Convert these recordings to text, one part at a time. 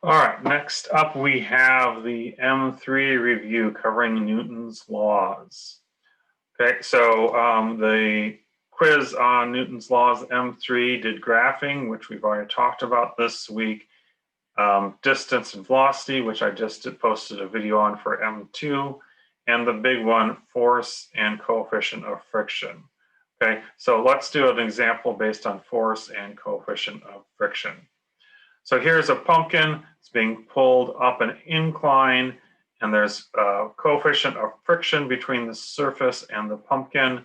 All right, next up we have the M3 review covering Newton's laws. Okay, so the quiz on Newton's laws, M3, did graphing, which we've already talked about this week, distance and velocity, which I just posted a video on for M2, and the big one, force and coefficient of friction. Okay, so let's do an example based on force and coefficient of friction. So here's a pumpkin, it's being pulled up an incline, and there's a coefficient of friction between the surface and the pumpkin.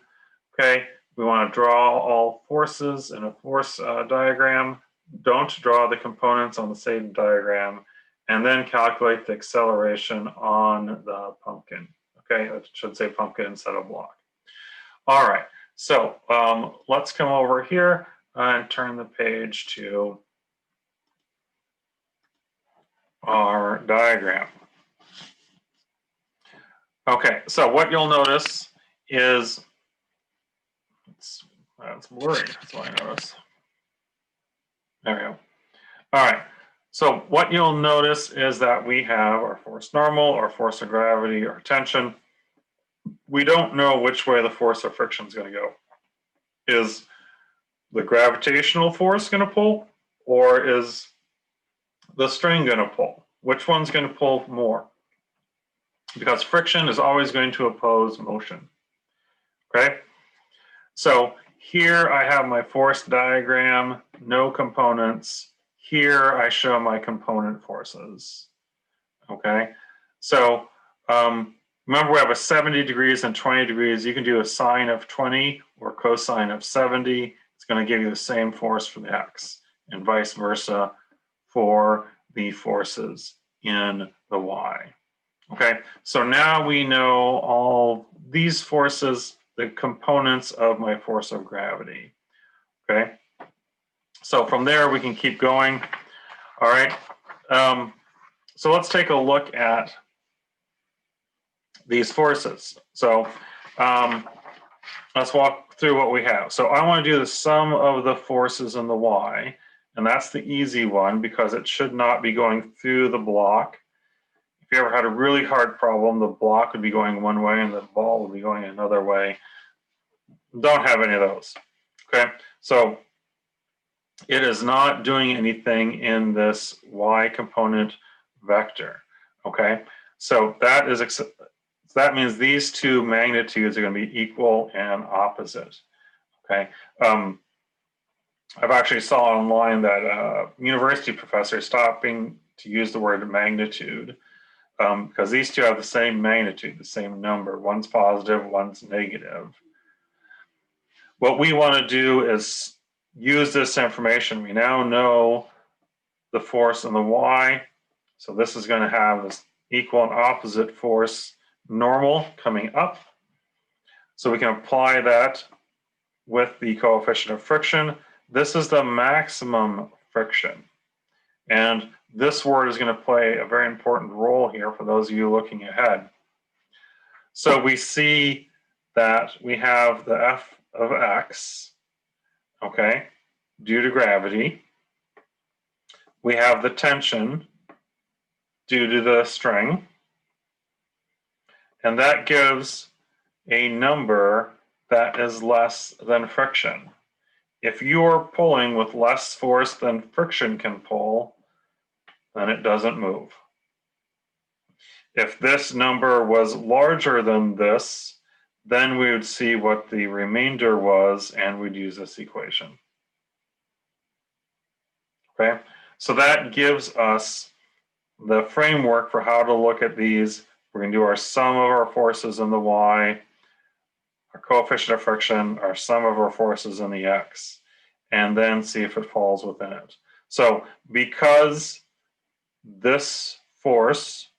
Okay, we want to draw all forces in a force diagram. Don't draw the components on the same diagram, and then calculate the acceleration on the pumpkin. Okay, it should say pumpkin instead of block. All right, so let's come over here and turn the page to our diagram. Okay, so what you'll notice is, it's blurry, that's what I notice. There we go. All right, so what you'll notice is that we have our force normal, or force of gravity, or tension. We don't know which way the force of friction is going to go. Is the gravitational force going to pull, or is the string going to pull? Which one's going to pull more? Because friction is always going to oppose motion. Okay, so here I have my force diagram, no components. Here I show my component forces. Okay, so remember we have a 70 degrees and 20 degrees. You can do a sine of 20 or cosine of 70. It's going to give you the same force for the x, and vice versa for the forces in the y. Okay, so now we know all these forces, the components of my force of gravity. Okay, so from there we can keep going. All right, so let's take a look at these forces. So let's walk through what we have. So I want to do the sum of the forces in the y, and that's the easy one because it should not be going through the block. If you ever had a really hard problem, the block would be going one way and the ball would be going another way. Don't have any of those. Okay, so it is not doing anything in this y component vector. Okay, so that means these two magnitudes are going to be equal and opposite. Okay, I've actually saw online that a university professor is stopping to use the word magnitude because these two have the same magnitude, the same number. One's positive, one's negative. What we want to do is use this information. We now know the force in the y, so this is going to have this equal and opposite force normal coming up. So we can apply that with the coefficient of friction. This is the maximum friction. And this word is going to play a very important role here for those of you looking ahead. So we see that we have the F of x, okay, due to gravity. We have the tension due to the string. And that gives a number that is less than friction. If you're pulling with less force than friction can pull, then it doesn't move. If this number was larger than this, then we would see what the remainder was and we'd use this equation. Okay, so that gives us the framework for how to look at these. We're going to do our sum of our forces in the y, our coefficient of friction, our sum of our forces in the x, and then see if it falls within it. So because this force,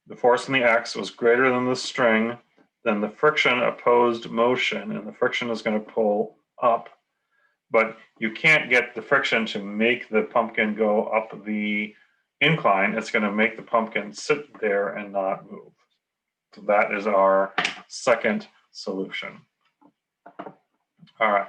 the force in the x was greater than the string, then the friction opposed motion, and the friction is going to pull up. But you can't get the friction to make the pumpkin go up the incline. It's going to make the pumpkin sit there and not move. So that is our second solution. All right.